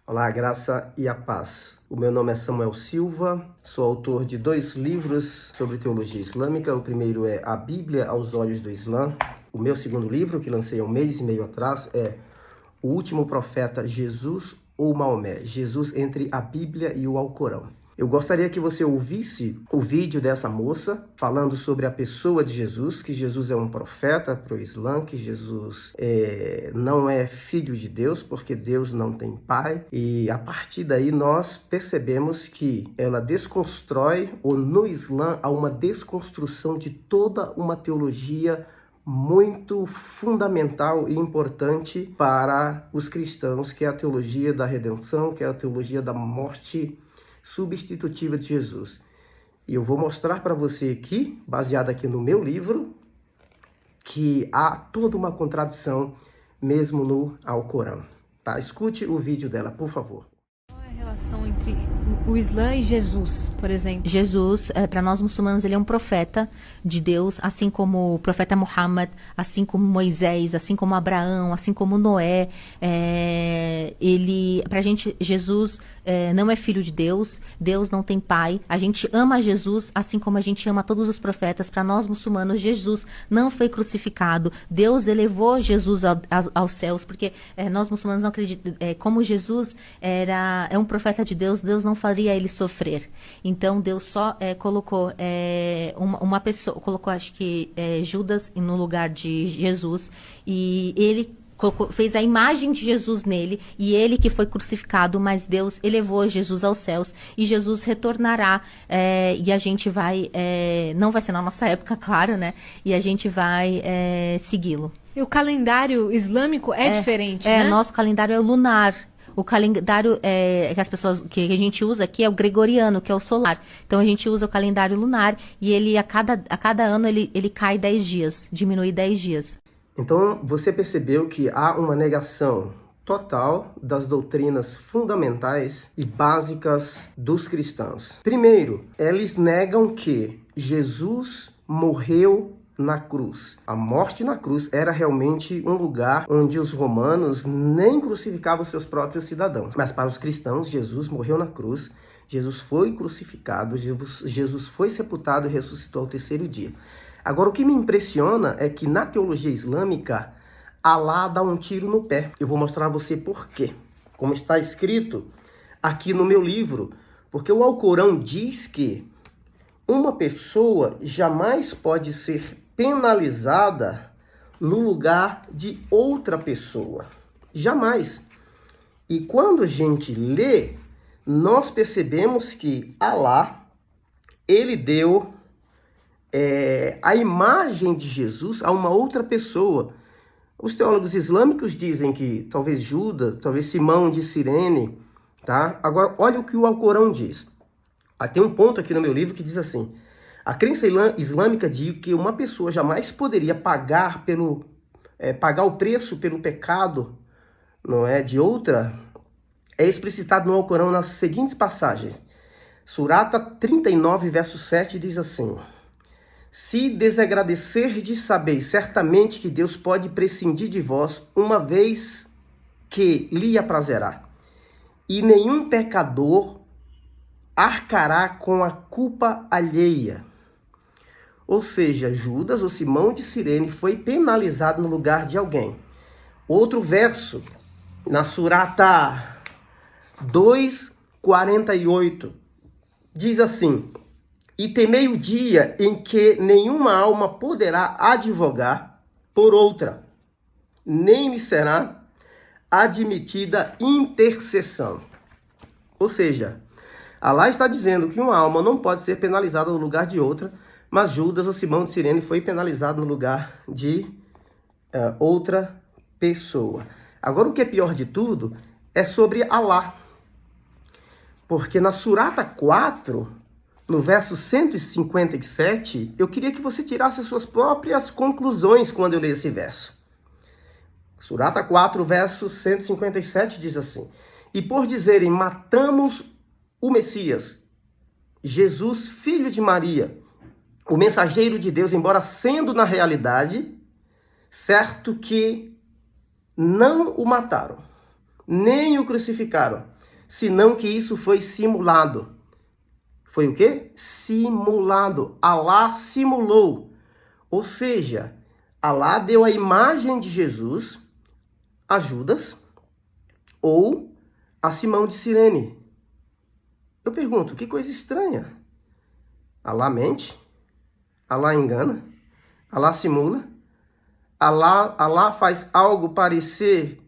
Olá, a graça e a paz. O meu nome é Samuel Silva, sou autor de 2 livros sobre teologia islâmica. O primeiro é A Bíblia aos Olhos do Islã. O meu segundo livro, que lancei há 1 mês e meio atrás, é O Último Profeta, Jesus ou Maomé? Jesus entre a Bíblia e o Alcorão. Eu gostaria que você ouvisse o vídeo dessa moça falando sobre a pessoa de Jesus, que Jesus é um profeta para o Islã, que Jesus não é filho de Deus, porque Deus não tem pai. E a partir daí nós percebemos que ela desconstrói, ou no Islã há uma desconstrução de toda uma teologia muito fundamental e importante para os cristãos, que é a teologia da redenção, que é a teologia da morte substitutiva de Jesus. E eu vou mostrar para você aqui, baseado aqui no meu livro, que há toda uma contradição mesmo no Alcorão. Tá? Escute o vídeo dela, por favor. Qual é a relação entre o Islã e Jesus, por exemplo? Jesus, para nós muçulmanos, ele é um profeta de Deus, assim como o profeta Muhammad, assim como Moisés, assim como Abraão, assim como Noé. Pra gente, Jesus não é filho de Deus, Deus não tem pai. A gente ama Jesus, assim como a gente ama todos os profetas. Para nós muçulmanos, Jesus não foi crucificado. Deus elevou Jesus aos céus, porque nós muçulmanos não acreditamos. Como Jesus é um profeta de Deus, Deus não faria ele sofrer. Então Deus só colocou uma pessoa, colocou acho que Judas no lugar de Jesus, e ele fez a imagem de Jesus nele, e ele que foi crucificado, mas Deus elevou Jesus aos céus, e Jesus retornará, e a gente vai, não vai ser na nossa época, claro, né? E a gente vai segui-lo. E o calendário islâmico é diferente, né? Nosso calendário é lunar. O calendário que a gente usa aqui é o gregoriano, que é o solar. Então a gente usa o calendário lunar, e ele a cada ano ele cai 10 dias, diminui 10 dias. Então você percebeu que há uma negação total das doutrinas fundamentais e básicas dos cristãos. Primeiro, eles negam que Jesus morreu na cruz. A morte na cruz era realmente um lugar onde os romanos nem crucificavam seus próprios cidadãos. Mas para os cristãos, Jesus morreu na cruz, Jesus foi crucificado, Jesus foi sepultado e ressuscitou ao 3º dia. Agora, o que me impressiona é que na teologia islâmica, Alá dá um tiro no pé. Eu vou mostrar a você por quê. Como está escrito aqui no meu livro, porque o Alcorão diz que uma pessoa jamais pode ser penalizada no lugar de outra pessoa. Jamais. E quando a gente lê, nós percebemos que Alá, ele deu a imagem de Jesus a uma outra pessoa. Os teólogos islâmicos dizem que talvez Judas, talvez Simão de Cirene, tá? Agora, olha o que o Alcorão diz. Tem um ponto aqui no meu livro que diz assim: a crença islâmica diz que uma pessoa jamais poderia pagar o preço pelo pecado, não é, de outra. É explicitado no Alcorão nas seguintes passagens. Surata 39, verso 7 diz assim: se desagradecerdes, sabeis certamente que Deus pode prescindir de vós uma vez que lhe aprazerá, e nenhum pecador arcará com a culpa alheia. Ou seja, Judas ou Simão de Cirene foi penalizado no lugar de alguém. Outro verso, na Surata 2:48, diz assim: e temei o dia em que nenhuma alma poderá advogar por outra, nem lhe será admitida intercessão. Ou seja, Alá está dizendo que uma alma não pode ser penalizada no lugar de outra, mas Judas ou Simão de Cirene foi penalizado no lugar de outra pessoa. Agora, o que é pior de tudo é sobre Alá. Porque na Surata 4, no verso 157, eu queria que você tirasse as suas próprias conclusões quando eu leio esse verso. Surata 4, verso 157 diz assim: e por dizerem, matamos o Messias, Jesus, filho de Maria, o mensageiro de Deus, embora sendo na realidade, certo que não o mataram, nem o crucificaram, senão que isso foi simulado. Foi o quê? Simulado. Alá simulou. Ou seja, Alá deu a imagem de Jesus a Judas ou a Simão de Cirene. Eu pergunto, que coisa estranha. Alá mente? Alá engana? Alá simula? Alá faz algo parecer,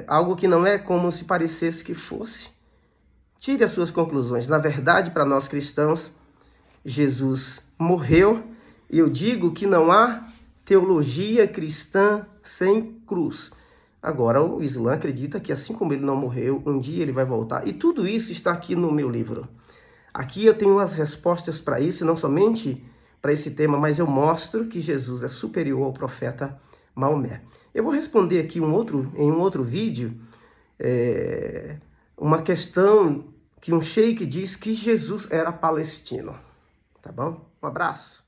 algo que não é como se parecesse que fosse. Tire as suas conclusões. Na verdade, para nós cristãos, Jesus morreu e eu digo que não há teologia cristã sem cruz. Agora, o Islã acredita que assim como ele não morreu, um dia ele vai voltar. E tudo isso está aqui no meu livro. Aqui eu tenho as respostas para isso, não somente para esse tema, mas eu mostro que Jesus é superior ao profeta Maomé. Eu vou responder aqui em um outro vídeo uma questão que um sheik diz que Jesus era palestino. Tá bom? Um abraço.